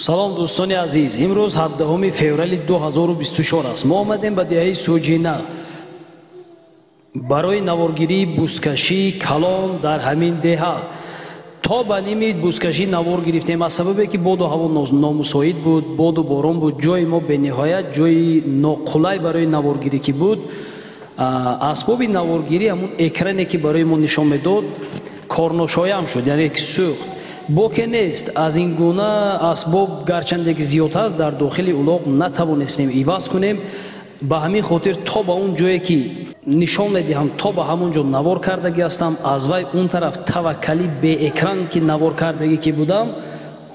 салом дӯстони азиз, имрӯз 17 феврали 2024 аст. мо омадем ба деҳаи Суҷина барои наворгирии бузкашии калон дар ҳамин деҳа. то ба ними бузкашӣ навор гирифтем аз сабабе ки боду ҳаво номусоид буд, боду борон буд. ҷои мо бениҳоят ҷои ноқулай барои наворгирӣ ки буд. асбоби наворгирӣ ҳамун экране ки барои мо нишон медод корношоям шуд, яъне ки сӯхт. боке нест аз ин гуна асбоб гарчанде ки зиёд ҳаст дар дохили улоқ натавонистем иваз кунем. ба ҳамин хотир то ба он ҷое ки нишон медиҳам, то ба ҳамон ҷо навор кардаги ҳастам. аз вай он тараф таваккалӣ беэкран ки навор кардагӣ ки будам,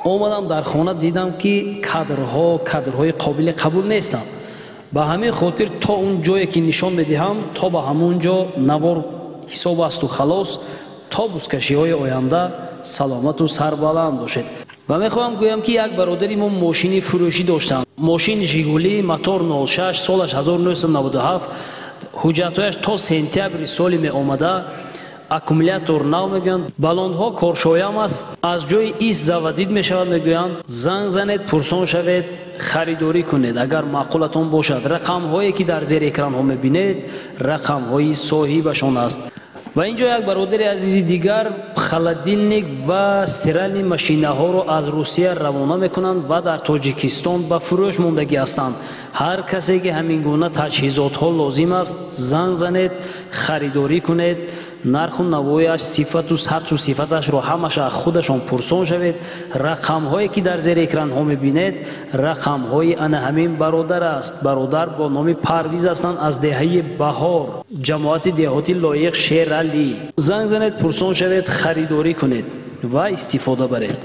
омадам дар хона дидам ки кадрҳои қобили қабул нестанд. ба ҳамин хотир то он ҷое ки нишон медиҳам, то ба ҳамон ҷо навор ҳисоб асту халос, то бузкашиҳои оянда саломату сарбаланд бошед. ва мехоҳам гӯям ки як бародари мо мошини фурӯшӣ доштанд. мошини жигули мотор 06 солаш 1997, ҳуҷҷатҳояш то сентябри соли меомада, аккумулятор нав мегӯянд, баллонҳо коршоям аст, аз ҷои ис завадид мешавад мегӯянд. занг занед, пурсон шавед, харидорӣ кунед агар маъқулатон бошад. рақамҳое ки дар зери экранҳо мебинед рақамҳои соҳибашон аст. ва ин ҷо як бародари азизи дигар холодильник ва стиральни машинаҳоро аз Русия равона мекунанд ва дар Тоҷикистон ба фурӯш мондагӣ ҳастанд. ҳар касе ки ҳамин гуна таҷҳизотҳо лозим аст, занг занед, харидорӣ кунед. нарху навояш, сифату сатҳу сифаташро ҳамаша аз худашон пурсон шавед. рақамҳое ки дар зери экранҳо мебинед рақамҳои ана ҳамин бародар аст. бародар бо номи Парвиз ҳастанд аз деҳаи Баҳор, ҷамоати деҳотӣ лоиқ Шералӣ. занг занед, пурсон шавед, харидорӣ кунед ва истифода баред.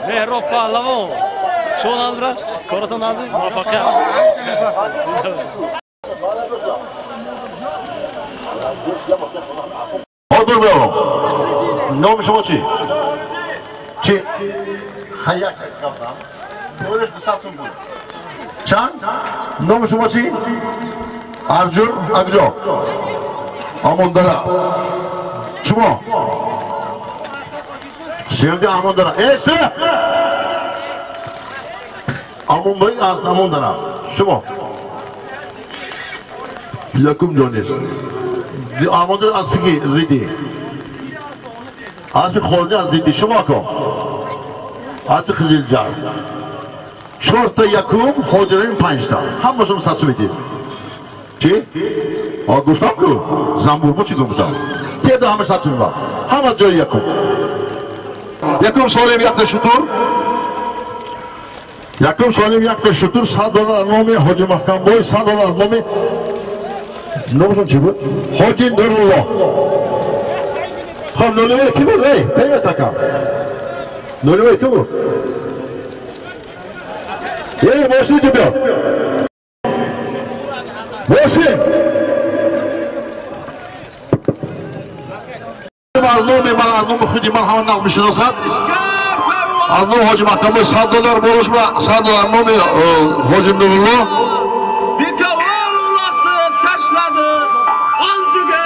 مهراب پهلوان چون حضرت کارتون عزیز موفقیت. حاضر بیاورم. نام شما چی؟ چی؟ خیک کردم. نورش بساتون بود. چند؟ نام شما چی؟ ارجون اگجا. آموندرا. شما؟ Şimdi Amundara. Sırf! Amundara. Şu mu? Yakum Jones. Amundara az fikir zidi. Az bir kolde az zidi. Şu mu akım? Atı Kızılcar. Şorta Yakum, Hocaların Pançta. Hammasını satsı bitir. Ki? Gustam ku? Zambur mu çıkıyor Gustam? Tiyada hamı satsı var. Hamma Joy Yakum. Яким Солим якта шутур? Яким Солим якта шутур $100 номи Ходжи Махкамбой, $100 номи. Номишон чи буд? Ходжи Нуруллоh. Хам нулевой ки буд? Эй, привет така. Нулевой ки буд? Эй, Мошин тебя. Мошин. از نوم خودی من همون نقل میشناسد از نوم حاجی محکمه $100 بروش و $100 نوم حاجی نورالله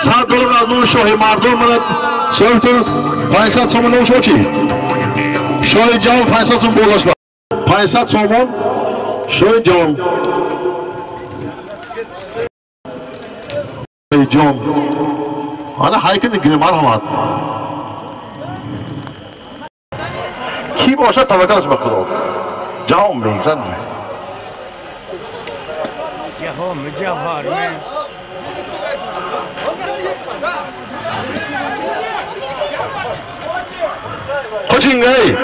$100 از نوم شاهی مردم من شاهیتون 500 سومون نوم شو چی؟ شاهی جان 500 سوم بروش با 500 سومون شاهی جان شاهی جان آنها هایکن گریمار همات کی باشد توکلش به خدا جام میگن جهان کوچینگی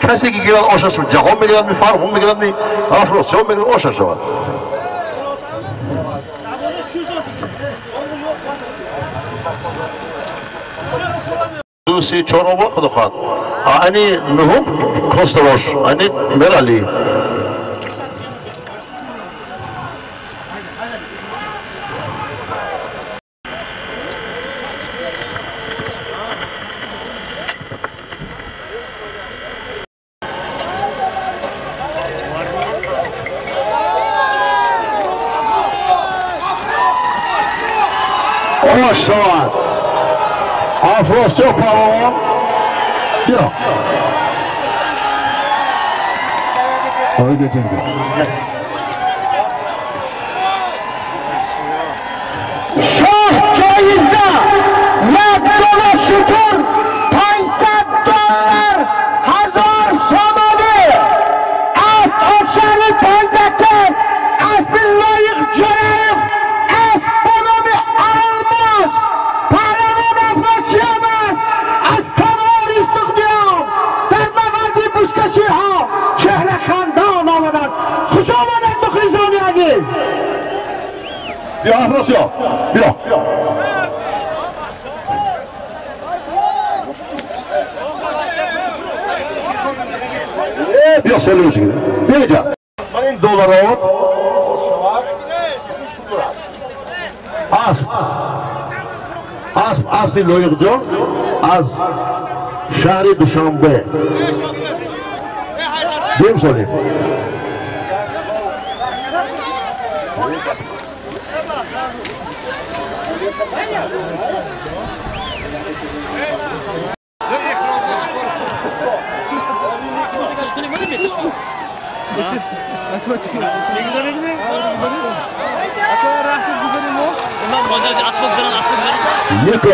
کسی که گیرد آشش شد جهان میگیرد می فرم میگیرد می افراسیاب میگیرد آشش شود دوستی چهارم وقت خواهد آنی نهم کستروش آنی مرالی آش شود افراسیاب پاوان بیا آقای گتینگی شاه جایزه $100 شکر $500 1000 سامانه از آشاری پانجکه از لایق جریف از بنام آلماس پهلوان افراسیاب است از تمام استقدام در نبرد بوسکشی ها چهره خندان آمدند خوش آمدند مخلصان عزیز بیا افراسیاب بیا بیا سلوش گیر بیا اینجا من این دلار آورد اسب لایق جان از شهر دوشنبه بیم سالیم یکو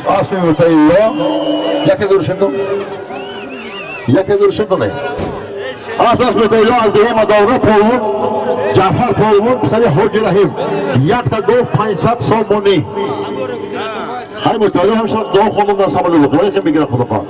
اسب میتاییلا یکی درشندو نه اسب میتاییلا از دیگه مداره پولون جعفر پولون پسری حاجی رحیم یک تا دو 500 سامانی خیلی میتاییلا همیشه دو خانم در سامانه بخوره که میگیره خدا خواهد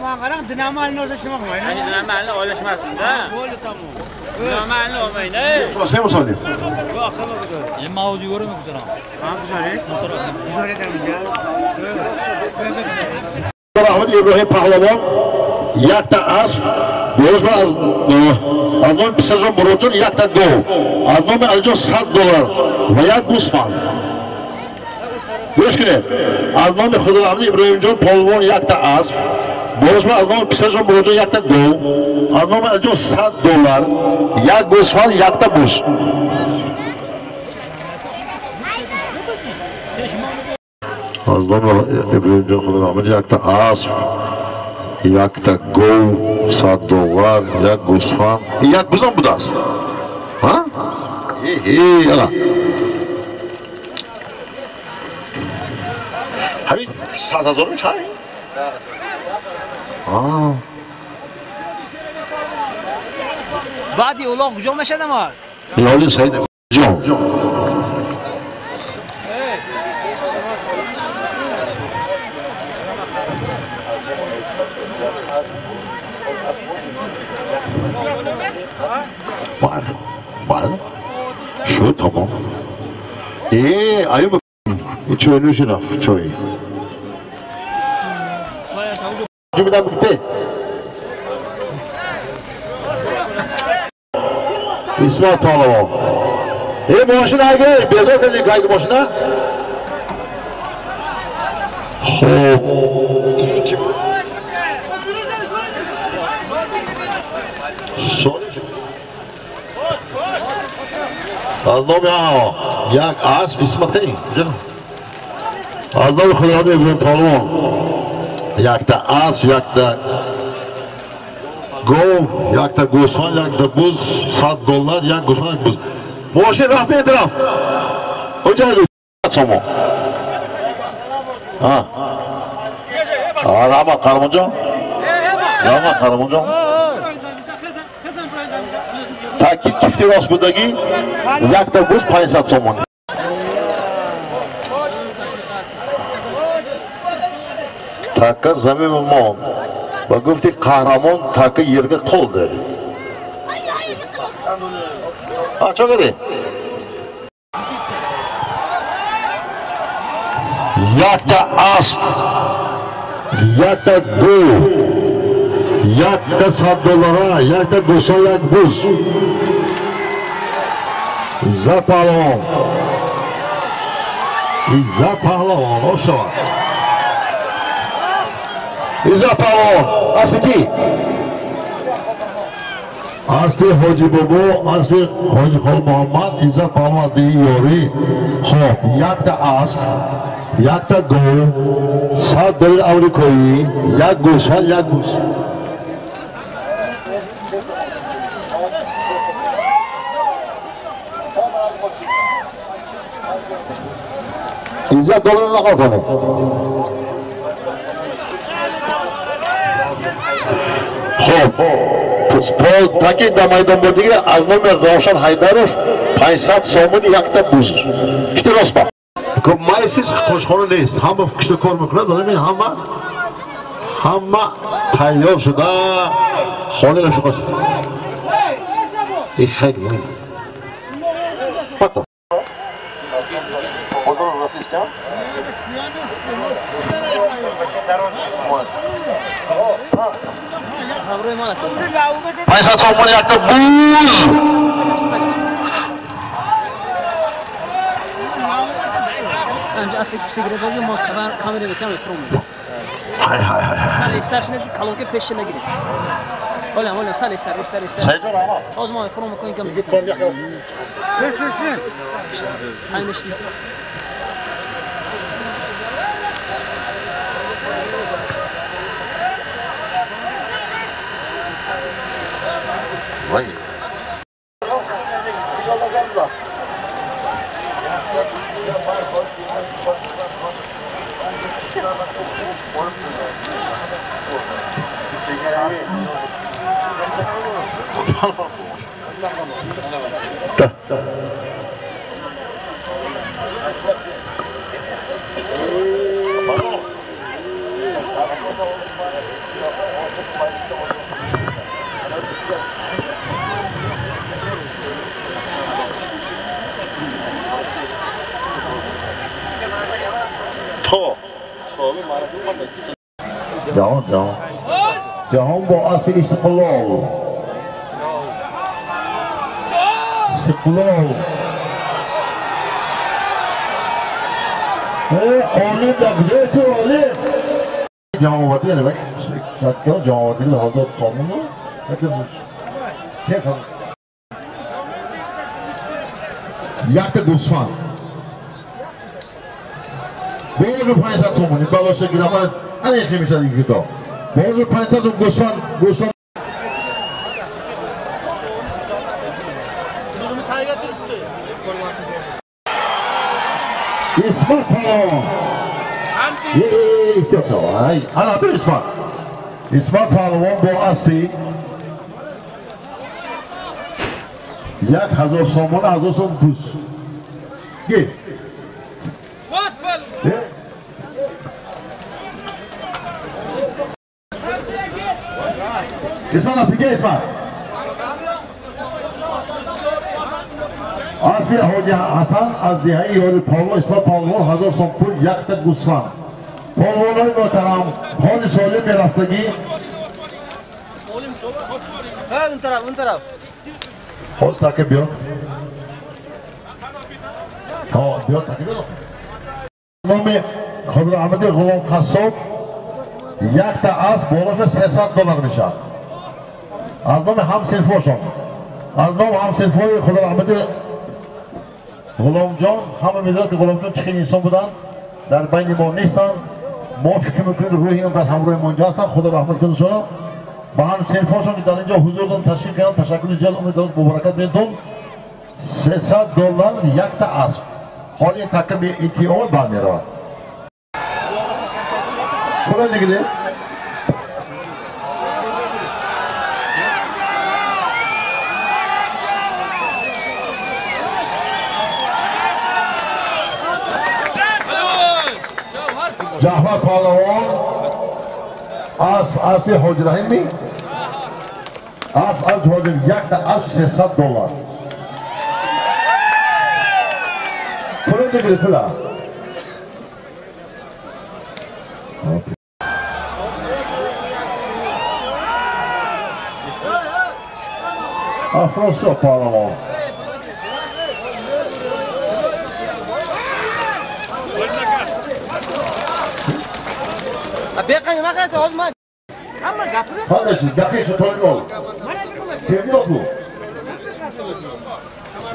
Mağaran dinamo haline ulaşmak mı? Yani dinamo haline ulaşmasın da. Böyle tamam. Dinamo haline olmayın. Sen mi söyleyeyim? Bu aklıma gidiyor. Yem audio görüyor mu güzel? Ha güzel. Güzel edemeyeceğim. Rahmet İbrahim Pahlavan yakta asp Bozma az nom pisajom burotun yakta do az nom aljo $100 ve yak gusman Göç güne az nom Xudoramdi İbrahimjon polvon yakta asp Bozma az nom pisajom burotun yakta do az nom aljo $100 yak gusman yakta bus از نام ابراهیم جان خدا رحمت یک تا اسب یک تا گو 100 دلار یک گوسفند یک بزن بوده است ها یلا همین 100,000 میشه بعدی اولا کجا میشه دمار لالی سعید جان بله شو تمام ایوب چوی نوشی رفت چوی جو میدم بگیته اسمت پالوان ماشین اگه بیزار کنید که ماشینه خوب از نام یک اسب اسمت از نام خداوند ابراهیم پالوان یک تا اسب یک تا گو یک تا گوسفند یک تا بز 100 دلار یک گوسفند یک بز ماشین رفت به طرف اونجا شما رحمت قهرمان جان رحمت قهرمان جان تاکید کیفتی راست بودگی یک تا بز 500 سومون تاکه زمین ما و گفتی قهرمان تاکه یرگه قلده چه گره یک تا اسب یک تا گو یک تا 100 دلار یک تا گوسفند یک بز زد پهلوان زد پهلوان آشان عزت پهلوان اسب کی اسب حاجی بابا اسب حاجی خال محمد عزت پهلوان دی یاری خب یک تا اسب یک تا گو 100 دلار آمریکایی یک گوسفند یک بز عزت دلار نقل کنه خب تاکی در میدان بودیگه از نام روشن حیدرов 500 سومون یک تا بز کتی راست با که مایستیش خوشخانه نیست همه کشت کار میکنه داریم همه تیار شده خانه را شده این خیلی مهم پتا بزرگ رسیست کم 500 سومون یک تا بز انجا اصلی کشتگیره بازی ما کامره بکنم فرم های های های سال استرش ندید کلونکه پیش نگیرید ولیم سال استر سیجور آز ما فرم میکنیم کم دیستم همین نشتیست وای جهان با اسب استقلال عالم در بجای تو عالم جهان آوردی یعنی بگه جهان آوردی لحاظات قانون یک تا گوسفند بازو 500 سومونی بالاش گیرم من یکی میشه دیگه تو بازو 500 گوسفند İsmat Palon. İhtiyaç var. Hay, ana bir İsmat. İsmat Palon bu asli. Yak hazır somun, hazır somun buz. Gel. İsmat asli gel İsmat. Asli Hoca Hasan az dihai yolu Pavlo İsmat Pavlo hazır son pul yakta gusvan. Pavlo'nun muhterem Hoca Solim bir haftaki. Ha, un taraf. Hoca takip yok. Ha, yok takip yok. Nomi Khodra Ahmedi Gulom Kassob yakta az boruşu $300 mişa. Az nomi ham silfoşon. Az nomi ham silfoy Khodra Ahmedi G'ulomjon hamma millat G'ulomjon chiqqan inson bilan dar bayni ma nistan ma fikr miqdor ruhiyam bas hamroy monja hastam xudo rahmat qilsin so'ra bahan selfoshon ki dar inja huzurdan tashrif qilgan tashakkur ijod umidvor mubarakat berdim $300 yakta asb holi takib ikki o'g'il bamero qo'layligida Jafar Palon asli Hoca Rahim mi? Az Hoca yakta az $300. Pulun ne gibi pula? Afroso Palon. Beqani nima qilasiz hozir men? Hamma gapirib. Qanday gapirishni to'g'ri ol. Kim yo'q bu?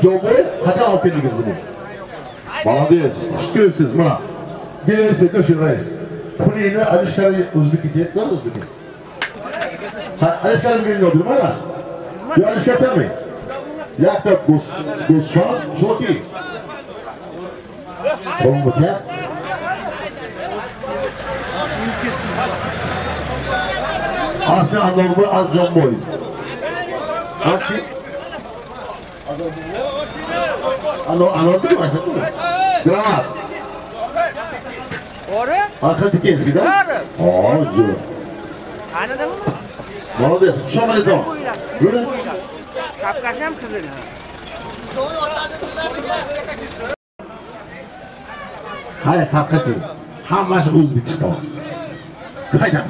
Jo'bu qachon olib keldingiz buni? Молодец. Shukr mana. Berasiz o'sha rais. Pulini Alishkar o'zniki ketdi, o'zniki. Ha, Alishkar berdi, mana. Bu Alishkar tammi. Yakta gusfand, shoki. Bo'lmoqda. Asli anlamı az can boyu. Asli anladın mı? Granat. Doğru. Arka dikesi de. Doğru. Güzel. Anladın mı? Молодец. Şu an tamam. Böyle. Kapkaşam kızın. Hayır kapkaçı. Hamması Uzbekistan. Haydi.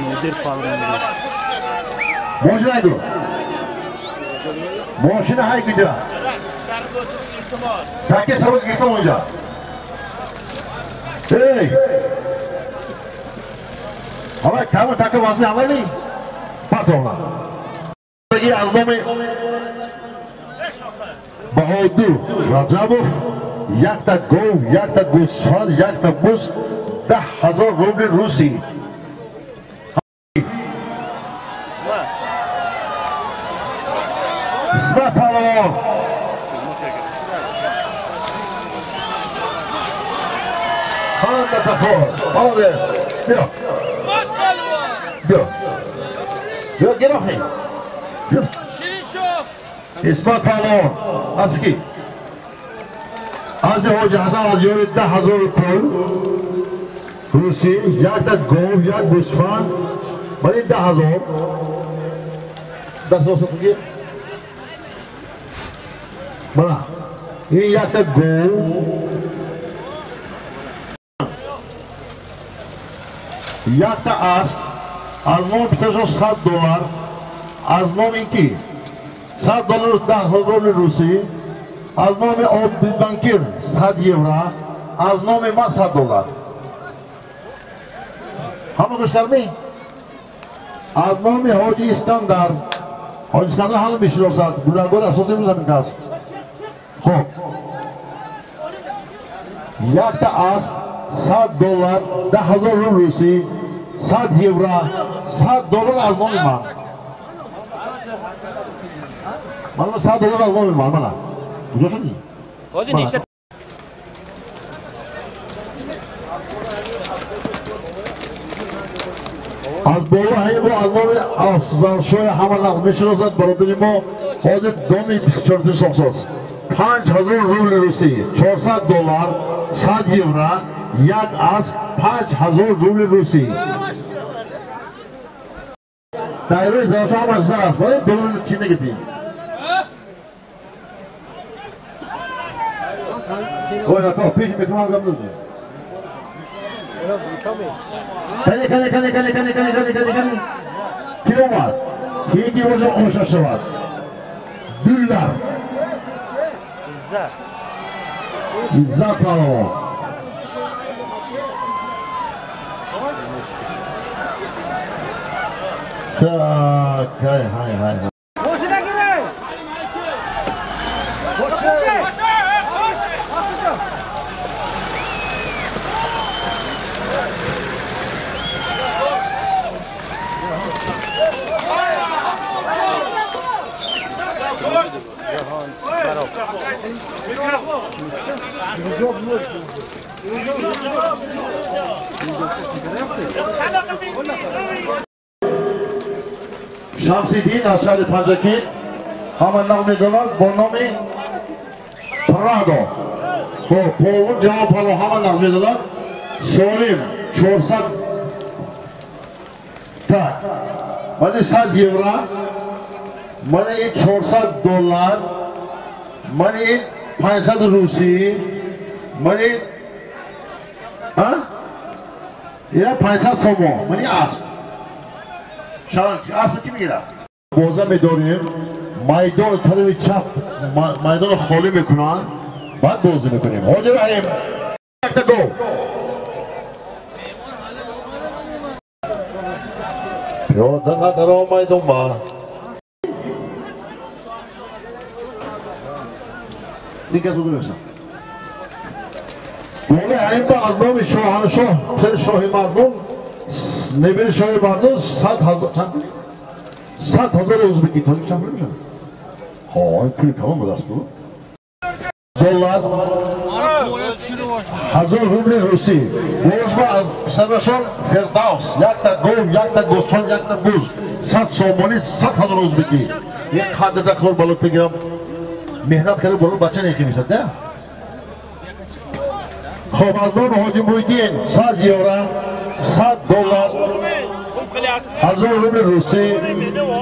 Nodir Palon. Moşina dur. Moşina hay gidiyor. Takip sabah gittim hoca. Hey. Ama tamam takip vazgeçme alayım. Patronla. Peki azmami. Bahodur Rajabov yakta gov, yakta gusfand, yakta buz 10,000 rubl Rusi. İsmat Palon. Hanımda tafor. Молодец. Yok. Yok. Yok gel bakayım. Yok. İsmat Palon. Nasıl ki? Azli Hoca Hasan alıyor 10,000 pul. Rusi. Yakta gov, yak gusfand. Bari 10,000. 10 olsa ki. Bana. İyi yakta gov. Yakta az. Azmon pitaşo $100. Azmon inki. $100 $10,000 Rusi. Azmon od bankir €100. Azmon ma $100. Hamı kuşlar mı? Azmon Hoca İskandar. Hoca İskandar hanım bir şey olsa. Buradan böyle asılsın mı zaten kaz? Hop. یک تا اسب $100 $10,000 روسی 100 یورو $100 از نام من $100 از نام من کجا شدی؟ از بالا های با علمان افزارشوی همه نقد میشناسد برادری ما حاضر دامی 24 ساخصاست 5,000 روبل روسی $400 100 یورو یک اسب 5,000 روبل روسی دایره زرشو هم از زر است باید دلون چی نگیدیم باید اتا پیش میکنم گم دوزی کنی کیلومتر یکی روزا خوشا شود $1 عزت پروا tak hai شمس‌الدین از شهر پنجاکی همه نام می‌دانند با نام پرادو خب پاون جواب پالا همه نام می‌دانند سالم 400 tak من 100 یورو من این $400 من این 500 روسی من این اینا 500 سومو من این اسب شان اسب کی میگیره بازه میداریم میدان طرف چپ میدان خالی میکنن بعد بازی میکنیم حاضر بریم یک تا گو پیاده ندارم میدان با دیگه از بگو بشم بله این با از نام شاهنشاه سر شاه مردم نبیر شاه مردم 100,000 ازبکی تاکی چند بگم های پولی کلام بود است بود $1,000 1000 روبل روسی بوز با از سرشان فردوس یک تا گوم یک تا گوسفند یک تا بوز 100 سومانی 100,000 ازبکی یک خانده دکور بالوت بگیرم مهنت کرده برون بچه نیکی میشد نه خب از نام حاجی محیدین 100 یورو $100 1000 روبل روسی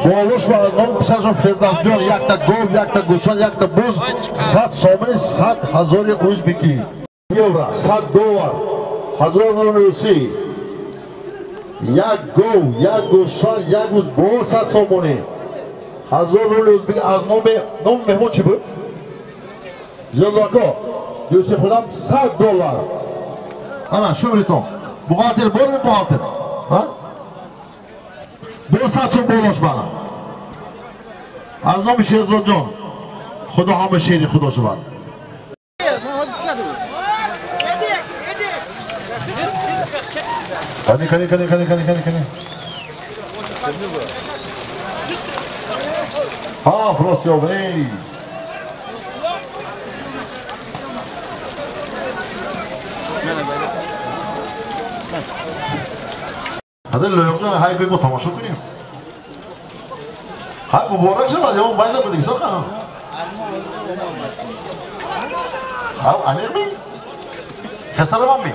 بالوش با از نام پسرشون فردوس جان یک تا گوم یک تا گوسفند یک تا بوز 100 سومانی 100,000 ازبکی یورو $100 1000 روبل روسی یک گو یک گوسفند یک بوز بول 100 سومانی 1000 روبل ازبکی از نام مهمون چی بود؟ زیادلاکا دوستی خودم $100 انا شمریتون بغالتر بور می بغالتر 200 سوم بولوش بنا از نام شیرزاد جان خدا همه شیری خدا شود کنی ها فراست یابنی هذا اللي يقولون هاي بيبو تماشا کنیم هاي مبارک شد یا موبایل رو بدیسا کنم ها امیر می خسته رو من می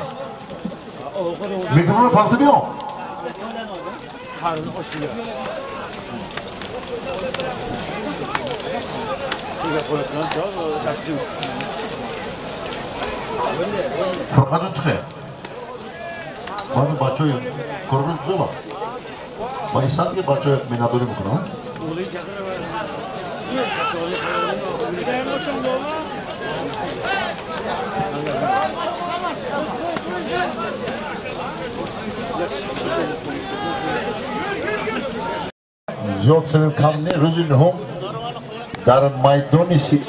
میکروفون رو پرته بیام فرقه جون چخه باید بچه های کرونن کجا با؟ با این ساعت که بچه های مینادوری میکنه زیاد سرم کم نه روزی نهم در میدانی سی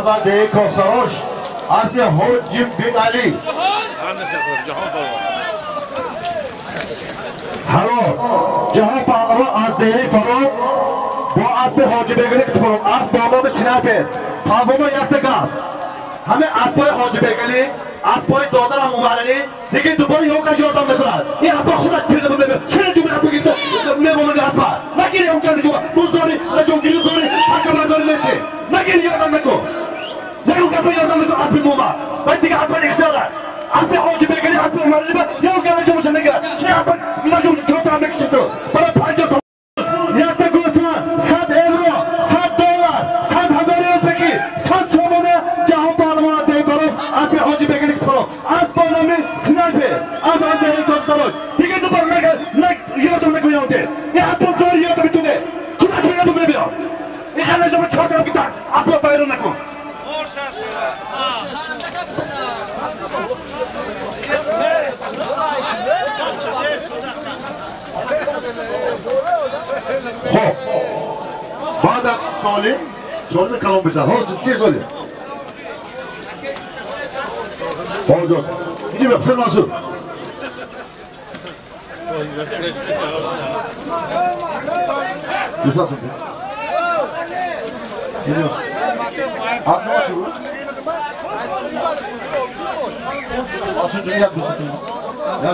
محمد کاساروش اسب حاجی بن علی حالا جهان پهلوان از دهه فرام با اسب حاجی بیگلی فرام اسب بالا به چنپه پهلوان یکتگاه همه اسبای حاجی بیگلی اسبای دادر هم اومدنی دیگه دوباره یه کجا آدم نکنند این اسبا خودت پیرده ببینه چرا جمعه اسب بگید تو میمونه اسبا نگیری اون کردی جمعه بزاری نجومگیری زاری حکم برداری نشه نگیری یادم نکن نه اون کفه یادم نکن اسب مومه باید دیگه اسبا اختیاره اسب حاجی بیگلی اسب اومدنی با یه اون کردی جمعه نگیره چه اسبا نجوم چطور هم بکشید تو برای 50 تا یک تا گوسفند 100 یورو 100 دلار 100,000 روپیه 100 صوبانه جهان پهلوان از دهی برام اسب حاجی بیگلی فرام از بانامی سنایپر از آنجایی کارساروش دیگه دوباره یادم نکن یاده این اسب زاری یادم میتونه کمک میگم بگه بیا این خیلی جمعه 4 طرف گیتن اسب بیرون نکن خب بعد از سالیم کلام بزن ها چی سالیم باید اینی بپسر منصور دوست هستم اینی آسان چی بود؟ آسان جایی یک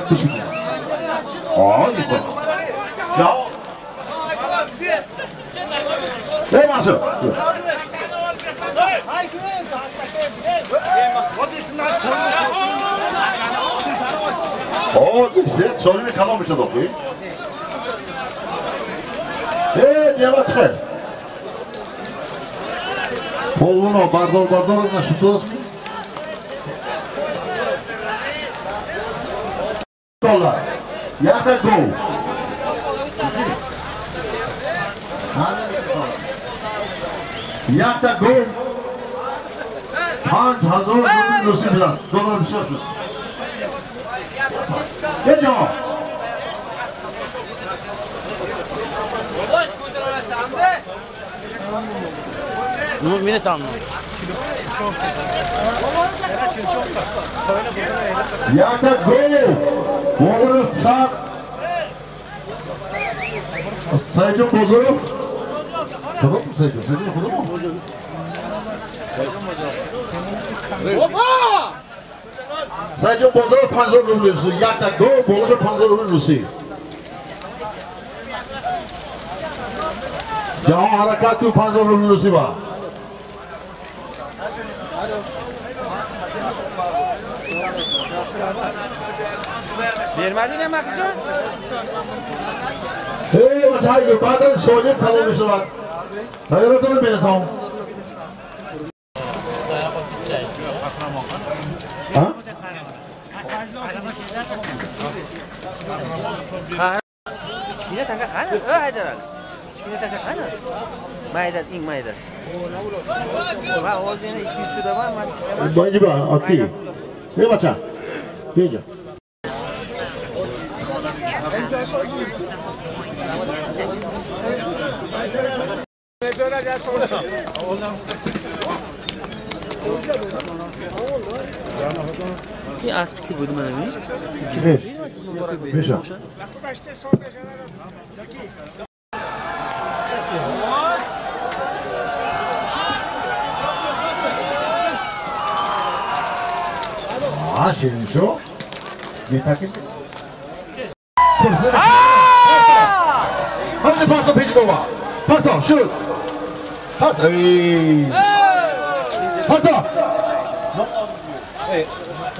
دوست کنیم آه این کن یا نه منصور آه دیسته سالیم کلام میشه داخلی نیمت خیر پولونا بردار از نشده است دلار یک گو یک تا گو 5,000 روسی بیاد دلار بسیار شد یه جا مینه تام یک تا گو بزرگ ساک سایجون بزرگ خودم سایجون خودم سایجون بزرگ 5,000 روسی یک تا گو بزرگ 5,000 روسی جهان حرکت تو 5,000 روسی با برمدی نمک جان؟ هی بچه بعد از سوژه تمام میشود نگراتون رو بینتام Çikine taka kana? Haydar Ali. Çikine taka kana? Maydat in maydat. Va o yine 200 lira var mı? Bence bir aktif. Ne baca? Gece. این اسب کی بود من می؟ میشه. شیرین شو میتاکیم همه پاسو پیچ بابا پاسو شد پاسو پاسو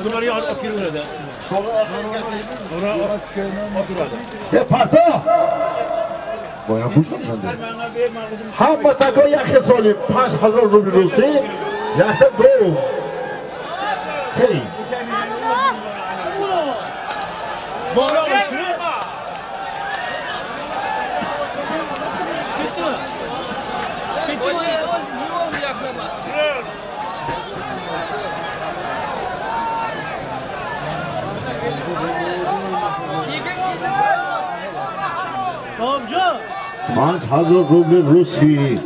Bunları al akıllı nerede? Sonra یه پاسو باید خوش کنم همه تاکا یک سالی 5,000 روبل روسی یک تا دو هی Savcı! 5,000 روبل روسی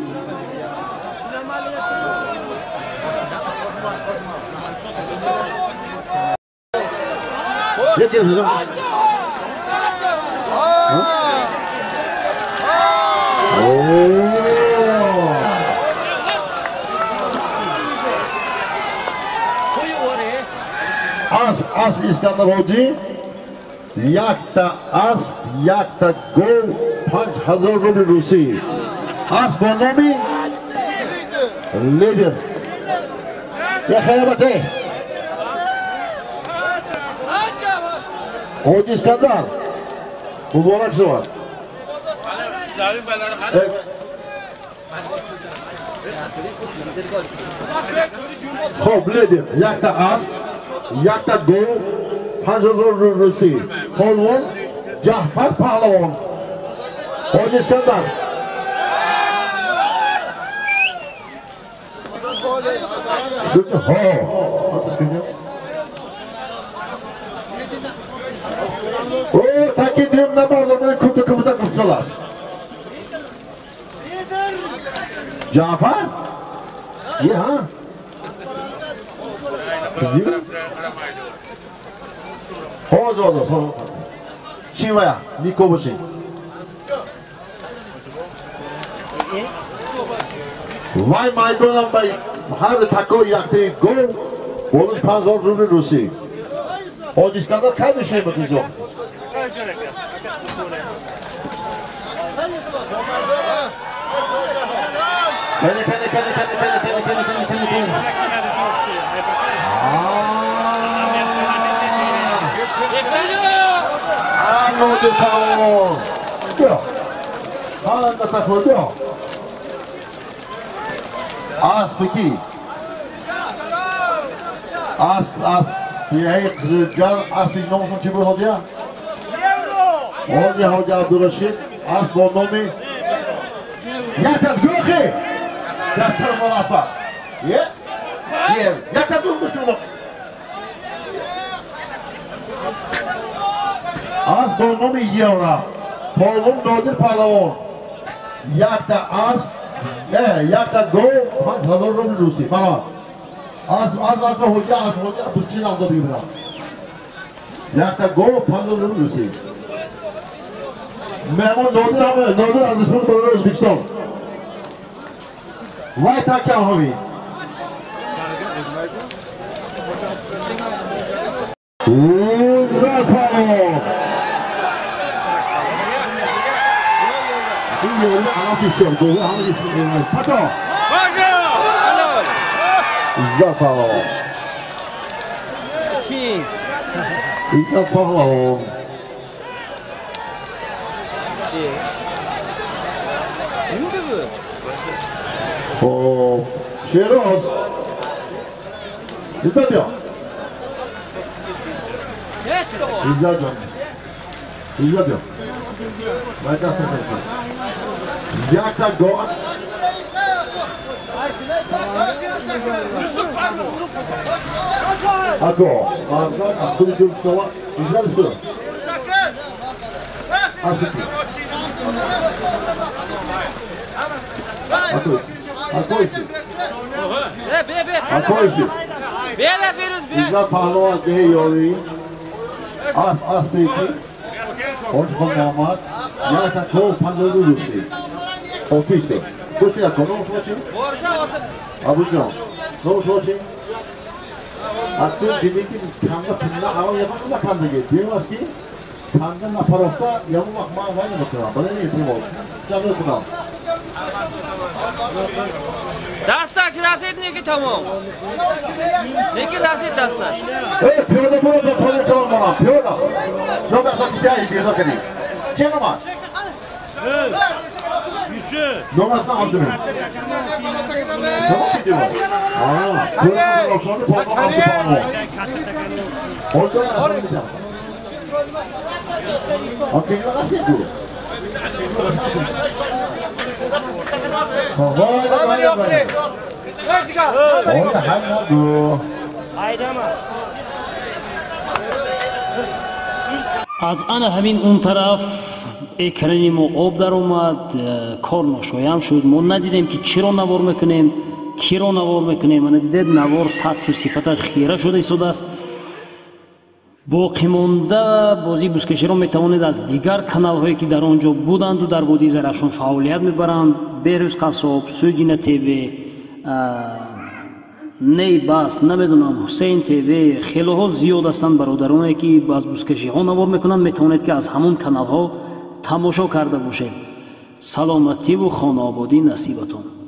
Asp Iskandar Hoji, yakta asp, yakta gol, 5000 ruble Rusi. Asp Bonomi, leader. Ya khayr bache. Hoji Iskandar, mübarek var. Xo'p, leader, yakta asp. Yakta gol, 5000 ruble. Polvon, Jahfar Pahlavon. Hoji Iskandar. O taki düğümle bağlamaya kutu kıvıda kutsalar. Jahfar? Ya. Hoz oldu. Şivaya, Niko Boşin. Vay maydonan bay, her tako yaktı gol, bonus 5000 ruble Rusi. Hoji Iskandar kendi şey mi kızıyor? Peni. Nodir Pahlavon. Diyor. Halen de takılıyor diyor. Asp 2. Asp. Yahya Kızılcan, Asp ne olsun ki bu hoca? Hoca Abdurrashid, Asp Bonomi. Yakta Gürki. Dastır Molaspa. Yakta durmuş mu? Asp Bonomi yiyorlar. Polvon Nodir Pahlavon. Yakta Asp. Yakta gol, 5000 ruble Rusi. Tamam. Az hoca, bıçın aldı bir bırak. Yakta gol, 5000 ruble Rusi. Memon Nodir adresini bulur Özbekistan. Vay takkan hobi. Uzak Pahlavon. Şimdi yolunu anlat istiyorum. Doğru anlat istiyorum. Pato. Uzak Pahlavon. Uzak Pahlavon. O Şeroz. İzlediyor. İzlediyor. Başka sefer. Yakta gol. Ako. Abdülhamid Mustafa. İzler istiyor. Ako isi. İzler Pahlavon deyiyor. As peki. Hoş Muhammed. Yakta gol 5000 Rusi. Ofisto. Kutu yako. Ne olsun açayım? Abucan. Ne olsun açayım? Aslında demek ki kanda pınla hava yapımı da kanda getiriyor. Aslında kanda naparofta yapımak mağazayla bakıyorum. Bana ne yapayım olsun? Canlı okudum. Dastaş rasit neki tamam. Neki rasit dastaş. Evet, piyoda burada soruyor tamam bana. Piyoda. Yok asla hikaye gidiyorsa kadar. Kim ama? Domasına aldın mı? Tamam gidiyor. Piyoda sonra toplam 6 puan var. Orada nasıl gideceğim? Okey'le nasıl gidiyor? Orada hem oldu. аз ана ҳамин он тараф экрани мо об даромад, кор ношоям шуд. мо надидем ки чиро навор мекунем, киро навор мекунем. ана дидед навор сату сифата хира шуда истодааст. боқимонда бозии бузкаширо метавонед аз дигар каналҳое ки дар он ҷо буданду дар водии Зарафшон фаъолият мебаранд Берӯз Қассоб, Суйгина ТВ, Ней Бас, намедонам Ҳусейн ТВ, хелоҳо зиёд ҳастанд бародароне ки аз бузкашиҳо навор мекунанд. Метавонед ки аз ҳамон каналҳо тамошо карда бошед. саломативу хонаободӣ насибатон.